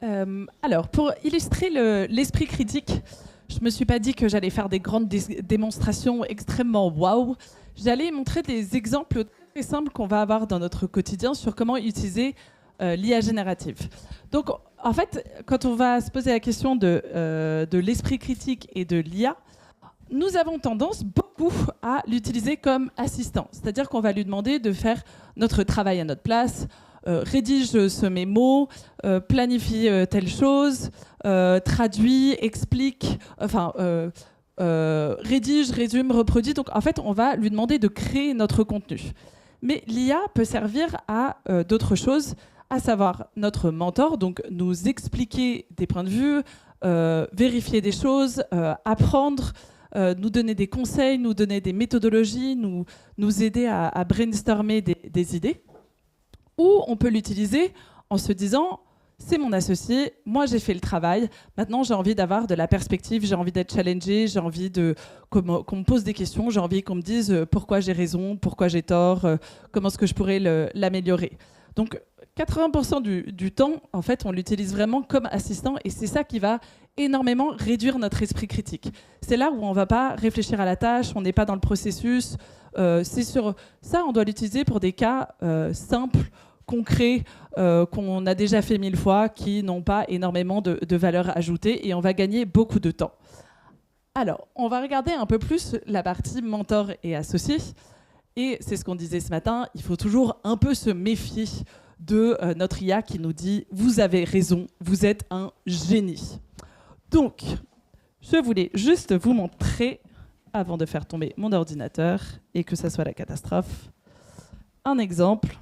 Alors, pour illustrer l'esprit critique, je ne me suis pas dit que j'allais faire des grandes démonstrations extrêmement waouh. J'allais montrer des exemples très simples qu'on va avoir dans notre quotidien sur comment utiliser l'IA générative. Donc, en fait, quand on va se poser la question de l'esprit critique et de l'IA, nous avons tendance beaucoup à l'utiliser comme assistant. C'est-à-dire qu'on va lui demander de faire notre travail à notre place, rédige ce mémo, planifie telle chose, traduit, explique, rédige, résume, reproduit. Donc en fait, on va lui demander de créer notre contenu. Mais l'IA peut servir à d'autres choses, à savoir notre mentor, donc nous expliquer des points de vue, vérifier des choses, apprendre, nous donner des conseils, nous donner des méthodologies, nous aider à brainstormer des idées. Ou on peut l'utiliser en se disant, c'est mon associé, moi j'ai fait le travail, maintenant j'ai envie d'avoir de la perspective, j'ai envie d'être challengé, j'ai envie qu'on me pose des questions, j'ai envie qu'on me dise pourquoi j'ai raison, pourquoi j'ai tort, comment est-ce que je pourrais l'améliorer. Donc 80% du temps, en fait, on l'utilise vraiment comme assistant et c'est ça qui va énormément réduire notre esprit critique. C'est là où on ne va pas réfléchir à la tâche, on n'est pas dans le processus. C'est sur ça, on doit l'utiliser pour des cas simples, concrets, qu'on a déjà fait 1000 fois, qui n'ont pas énormément de valeur ajoutée et on va gagner beaucoup de temps. Alors, on va regarder un peu plus la partie mentor et associé. Et c'est ce qu'on disait ce matin, il faut toujours un peu se méfier de notre IA qui nous dit « Vous avez raison, vous êtes un génie ». Donc, je voulais juste vous montrer, avant de faire tomber mon ordinateur et que ça soit la catastrophe, un exemple.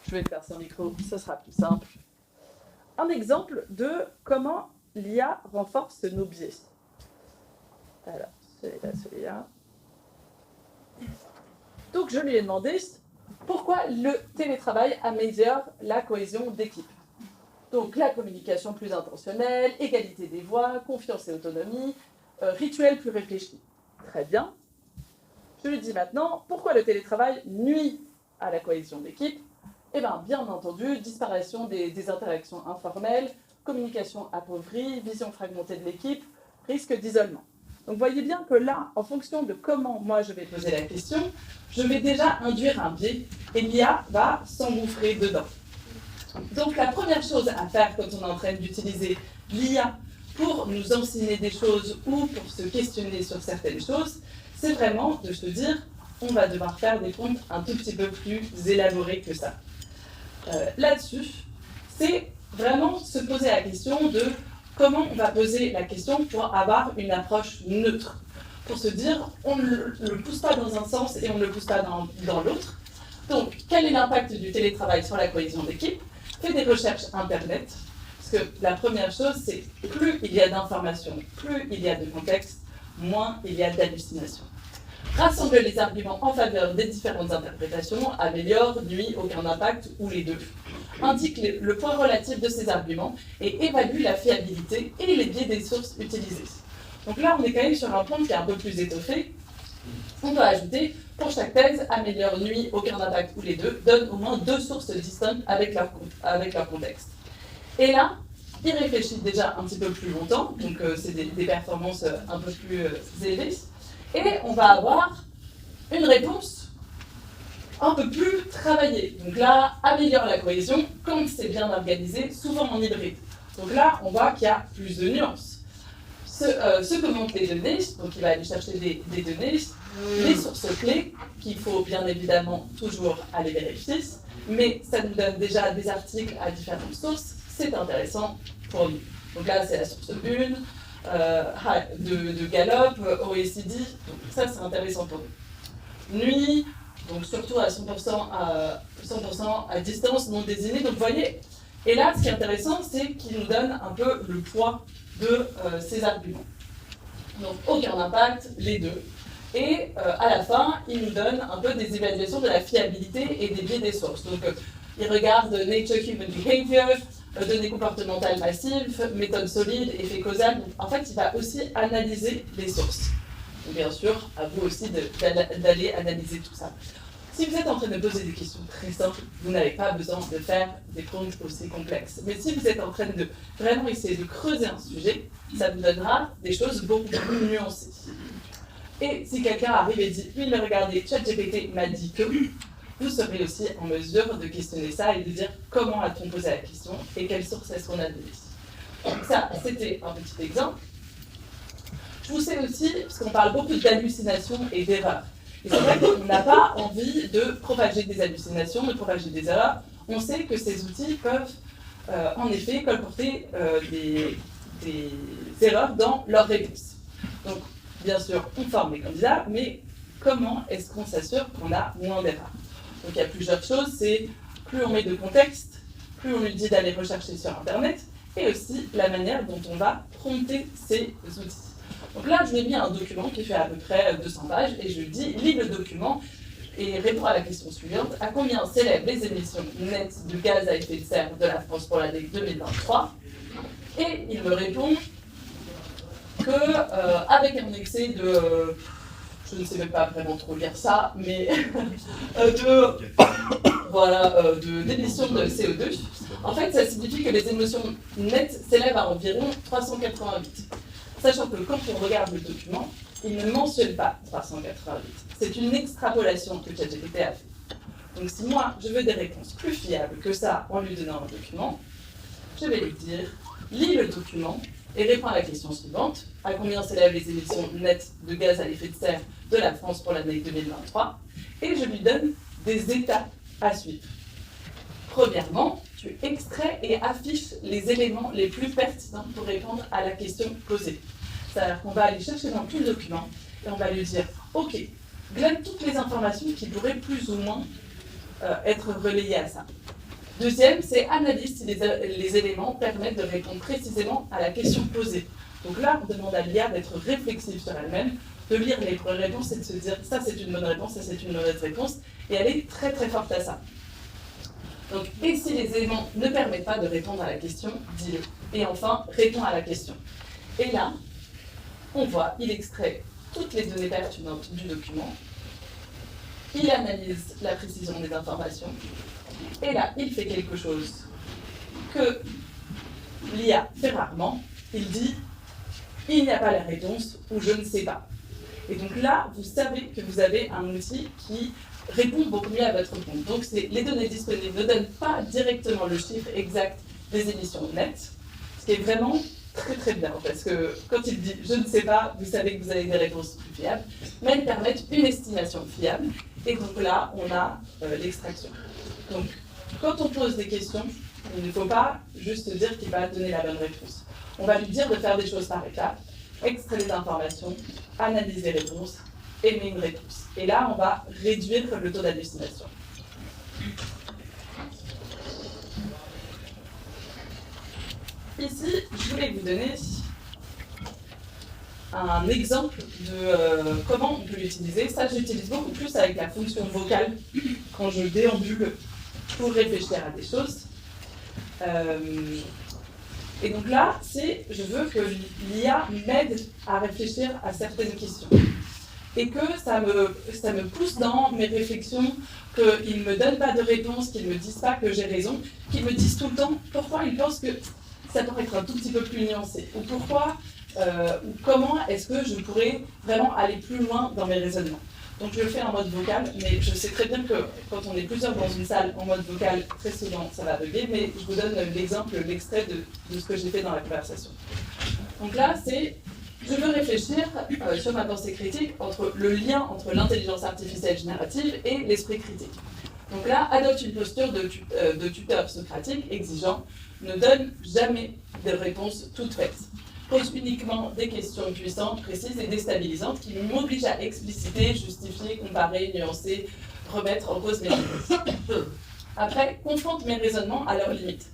Je vais le faire sans micro, ce sera plus simple. Un exemple de comment l'IA renforce nos biais. Alors, celui-là. Donc, je lui ai demandé pourquoi le télétravail améliore la cohésion d'équipe. Donc, la communication plus intentionnelle, égalité des voix, confiance et autonomie, rituel plus réfléchi. Très bien. Je lui dis maintenant, pourquoi le télétravail nuit à la cohésion d'équipe? Eh bien entendu, disparition des interactions informelles, communication appauvrie, vision fragmentée de l'équipe, risque d'isolement. Donc, voyez bien que là, en fonction de comment moi je vais poser la question, je vais déjà induire un biais et l'IA va s'engouffrer dedans. Donc, la première chose à faire quand on est en train d'utiliser l'IA pour nous enseigner des choses ou pour se questionner sur certaines choses, c'est vraiment de se dire on va devoir faire des prompts un tout petit peu plus élaborés que ça. Là-dessus, c'est vraiment se poser la question de comment on va poser la question pour avoir une approche neutre. Pour se dire, on ne le pousse pas dans un sens et on ne le pousse pas dans l'autre. Donc, quel est l'impact du télétravail sur la cohésion d'équipe? Faites des recherches Internet, parce que la première chose, c'est plus il y a d'informations, plus il y a de contexte, moins il y a d'hallucinations. Rassemble les arguments en faveur des différentes interprétations, améliore, nuit, aucun impact ou les deux. Indique le point relatif de ces arguments et évalue la fiabilité et les biais des sources utilisées. Donc là, on est quand même sur un point qui est un peu plus étoffé. On doit ajouter, pour chaque thèse, améliore, nuit, aucun impact ou les deux, donne au moins 2 sources distinctes avec leur contexte. Et là, il réfléchit déjà un petit peu plus longtemps, donc c'est des performances un peu plus élevées. Et on va avoir une réponse un peu plus travaillée. Donc là, améliore la cohésion quand c'est bien organisé, souvent en hybride. Donc là, on voit qu'il y a plus de nuances. Ce que montrent les données, donc il va aller chercher des données, les sources clés, qu'il faut bien évidemment toujours aller vérifier, mais ça nous donne déjà des articles à différentes sources, c'est intéressant pour nous. Donc là, c'est la source 1, de Gallup, OECD, donc ça c'est intéressant pour nous. Nuit, donc surtout à 100% à distance, non désignée, donc vous voyez, et là ce qui est intéressant c'est qu'il nous donne un peu le poids de ces arguments. Donc aucun impact, les deux. Et à la fin, il nous donne un peu des évaluations de la fiabilité et des biais des sources. Donc il regarde Nature Human Behavior, données comportementales massives, méthode solide, effet causal. Donc, en fait, il va aussi analyser les sources. Donc, bien sûr, à vous aussi d'aller analyser tout ça. Si vous êtes en train de poser des questions très simples, vous n'avez pas besoin de faire des prompts aussi complexes. Mais si vous êtes en train de vraiment essayer de creuser un sujet, ça vous donnera des choses beaucoup plus nuancées. Et si quelqu'un arrive et dit « Oui, mais regardez, ChatGPT m'a dit que », vous serez aussi en mesure de questionner ça et de dire comment a-t-on posé la question et quelle source est-ce qu'on a donnée. Donc ça, c'était un petit exemple. Je vous sais aussi, parce qu'on parle beaucoup d'hallucinations et d'erreurs. Et c'est vrai qu'on n'a pas envie de propager des hallucinations, de propager des erreurs. On sait que ces outils peuvent, en effet, colporter des erreurs dans leurs réponses. Donc, bien sûr, on forme les candidats, mais comment est-ce qu'on s'assure qu'on a moins d'erreurs? Donc, il y a plusieurs choses. C'est plus on met de contexte, plus on lui dit d'aller rechercher sur Internet, et aussi la manière dont on va prompter ces outils. Donc là, je lui ai mis un document qui fait à peu près 200 pages et je lui dis, lis le document et réponds à la question suivante. À combien s'élèvent les émissions nettes de gaz à effet de serre de la France pour l'année 2023? Et il me répond que, avec un excès de, je ne sais même pas vraiment trop lire ça, mais d'émissions de CO2, en fait, ça signifie que les émissions nettes s'élèvent à environ 388. Sachant que quand on regarde le document, il ne mentionne pas 388. C'est une extrapolation que ChatGPT a fait. Donc si moi, je veux des réponses plus fiables que ça en lui donnant un document, je vais lui dire, lis le document et réponds à la question suivante. À combien s'élèvent les émissions nettes de gaz à effet de serre de la France pour l'année 2023? Et je lui donne des étapes à suivre. Premièrement, tu extrais et affiches les éléments les plus pertinents pour répondre à la question posée. C'est-à-dire qu'on va aller chercher dans tout le document et on va lui dire « Ok, glane toutes les informations qui pourraient plus ou moins être relayées à ça. » Deuxième, c'est analyse si les éléments permettent de répondre précisément à la question posée. Donc là, on demande à l'IA d'être réflexive sur elle-même, de lire les réponses et de se dire « Ça, c'est une bonne réponse, ça, c'est une mauvaise réponse. » Et elle est très très forte à ça. Donc, et si les éléments ne permettent pas de répondre à la question, dis-le. Et enfin, réponds à la question. Et là, on voit, il extrait toutes les données pertinentes du document, il analyse la précision des informations, et là, il fait quelque chose que l'IA fait rarement, il dit « il n'y a pas la réponse » ou « je ne sais pas ». Et donc là, vous savez que vous avez un outil qui répond beaucoup mieux à votre compte. Donc les données disponibles ne donnent pas directement le chiffre exact des émissions nettes, ce qui est vraiment très très bien, parce que quand il dit « je ne sais pas », vous savez que vous avez des réponses plus fiables, mais elles permettent une estimation fiable, et donc là, on a l'extraction. Donc, quand on pose des questions, il ne faut pas juste dire qu'il va donner la bonne réponse. On va lui dire de faire des choses par étapes, extraire les informations, analyser les réponses, émettre une réponse. Et là, on va réduire le taux d'hallucination. Ici, je voulais vous donner un exemple de comment on peut l'utiliser. Ça, j'utilise beaucoup plus avec la fonction vocale quand je déambule pour réfléchir à des choses. Et donc là, je veux que l'IA m'aide à réfléchir à certaines questions. Et que ça me pousse dans mes réflexions, qu'ils ne me donnent pas de réponse, qu'ils ne me disent pas que j'ai raison, qu'ils me disent tout le temps pourquoi ils pensent que ça pourrait être un tout petit peu plus nuancé, ou pourquoi, ou comment est-ce que je pourrais vraiment aller plus loin dans mes raisonnements. Donc je le fais en mode vocal, mais je sais très bien que quand on est plusieurs dans une salle en mode vocal, très souvent ça va bugger, mais je vous donne l'exemple, l'extrait de ce que j'ai fait dans la conversation. Donc là, je veux réfléchir sur ma pensée critique entre le lien entre l'intelligence artificielle générative et l'esprit critique. Donc là, adopte une posture de tuteur socratique exigeant, ne donne jamais de réponses toutes faites. Pose uniquement des questions puissantes, précises et déstabilisantes qui m'obligent à expliciter, justifier, comparer, nuancer, remettre en cause mes limites. Après, confronte mes raisonnements à leurs limites.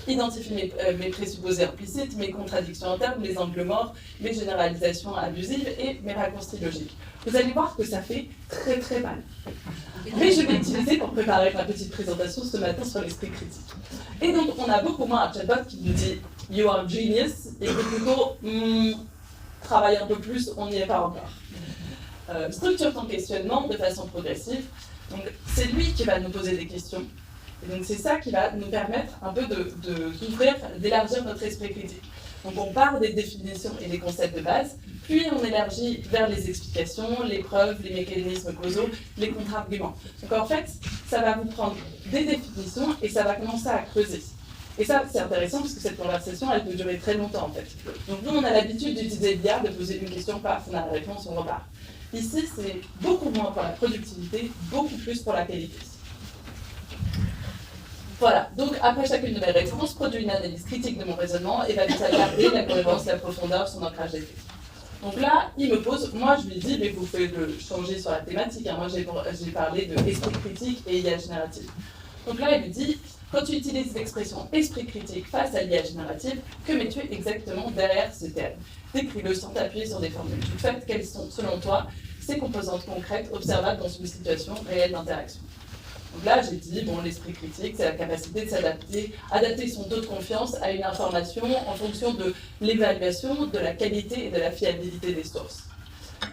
Identifie mes présupposés implicites, mes contradictions internes, mes angles morts, mes généralisations abusives et mes raccourcis logiques. Vous allez voir que ça fait très très mal. Mais je vais l'utiliser pour préparer ma petite présentation ce matin sur l'esprit critique. Et donc, on a beaucoup moins un chatbot qui nous dit « You are genius » et que plutôt « Travaille un peu plus, on n'y est pas encore ». structure ton questionnement de façon progressive. Donc c'est lui qui va nous poser des questions. Et donc c'est ça qui va nous permettre un peu d'ouvrir, d'élargir notre esprit critique. Donc on part des définitions et des concepts de base, puis on élargit vers les explications, les preuves, les mécanismes causaux, les contre-arguments. Donc en fait, ça va vous prendre des définitions et ça va commencer à creuser. Et ça, c'est intéressant parce que cette conversation, elle peut durer très longtemps en fait. Donc nous, on a l'habitude d'utiliser l'IA, de poser une question, paf, on a la réponse, on repart. Ici, c'est beaucoup moins pour la productivité, beaucoup plus pour la qualité. Voilà, donc après chacune de mes réponses, produit une analyse critique de mon raisonnement, évalue sa clarté, la cohérence, la profondeur, son ancrage des faits. Donc là, il me pose, moi je lui dis, mais vous pouvez le changer sur la thématique, hein. Moi j'ai parlé de esprit critique et IA générative. Donc là, il me dit, quand tu utilises l'expression esprit critique face à l'IA générative, que mets-tu exactement derrière ce terme? Décris-le sans t'appuyer sur des formules toutes faites. Quelles sont, selon toi, ces composantes concrètes observables dans une situation réelle d'interaction? Donc là, j'ai dit, bon, l'esprit critique, c'est la capacité de s'adapter, adapter son taux de confiance à une information en fonction de l'évaluation, de la qualité et de la fiabilité des sources.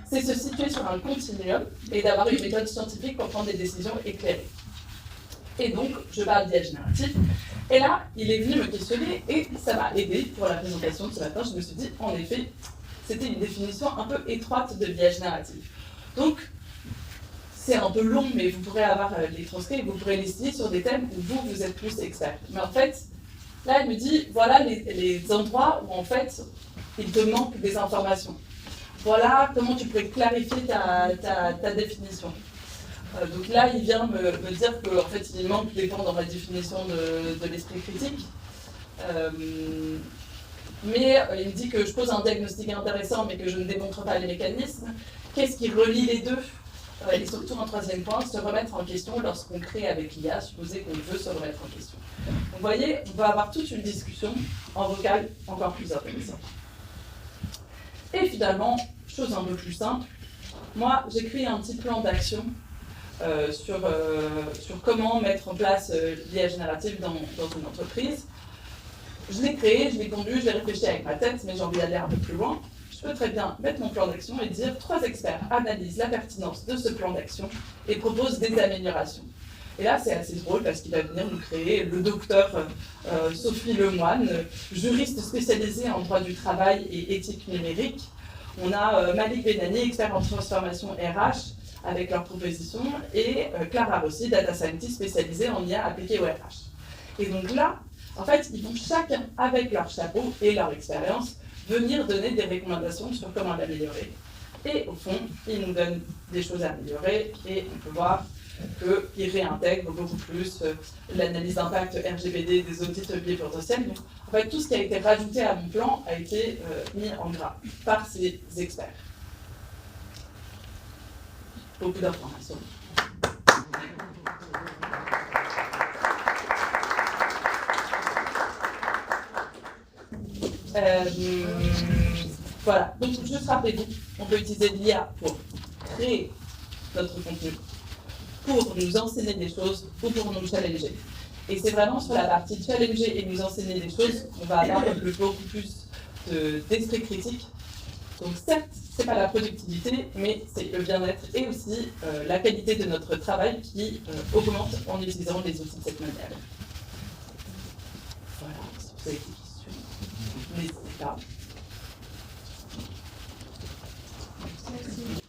C'est se situer sur un continuum et d'avoir une méthode scientifique pour prendre des décisions éclairées. Et donc, je parle d'IA générative. Et là, il est venu me questionner et ça m'a aidé pour la présentation de ce matin. Je me suis dit, en effet, c'était une définition un peu étroite de l'IA générative. Donc, c'est un peu long, mais vous pourrez avoir les transcrits, vous pourrez les signer sur des thèmes où vous êtes plus expert. Mais en fait, là, elle me dit, voilà les endroits où, en fait, il te manque des informations. Voilà comment tu pourrais clarifier ta définition. Donc là, il vient me dire qu'en fait, il manque des points dans ma définition de l'esprit critique. Mais il me dit que je pose un diagnostic intéressant, mais que je ne démontre pas les mécanismes. Qu'est-ce qui relie les deux? Et surtout, un troisième point, se remettre en question lorsqu'on crée avec l'IA, supposer qu'on veut se remettre en question. Donc, vous voyez, on va avoir toute une discussion en vocal encore plus intéressante. Et finalement, chose un peu plus simple, moi, j'écris un petit plan d'action sur comment mettre en place l'IA générative dans une entreprise. Je l'ai créé, je l'ai conduit, je l'ai réfléchi avec ma tête, mais j'ai envie d'aller un peu plus loin. Je peux très bien mettre mon plan d'action et dire 3 experts analysent la pertinence de ce plan d'action et proposent des améliorations. Et là, c'est assez drôle parce qu'il va venir nous créer le docteur Sophie Lemoine, juriste spécialisée en droit du travail et éthique numérique. On a Malik Benani, expert en transformation RH, avec leurs propositions, et Clara Rossi, data scientist spécialisée en IA appliquée au RH. Et donc là, en fait, ils vont chacun, avec leur chapeau et leur expérience, venir donner des recommandations sur comment l'améliorer. Et au fond, ils nous donnent des choses à améliorer, et on peut voir qu'ils réintègrent beaucoup plus l'analyse d'impact RGPD des audits biais potentiels. Donc, en fait, tout ce qui a été rajouté à mon plan a été mis en gras par ces experts. Beaucoup d'informations. Voilà, donc juste rappelez-vous, on peut utiliser l'IA pour créer notre contenu, pour nous enseigner des choses ou pour nous challenger. Et c'est vraiment sur la partie challenger et nous enseigner des choses qu'on va avoir beaucoup plus d'esprit critique. Donc certes, c'est pas la productivité, mais c'est le bien-être et aussi la qualité de notre travail qui augmente en utilisant les outils de cette manière. Voilà, si vous avez des questions, n'hésitez pas. Merci.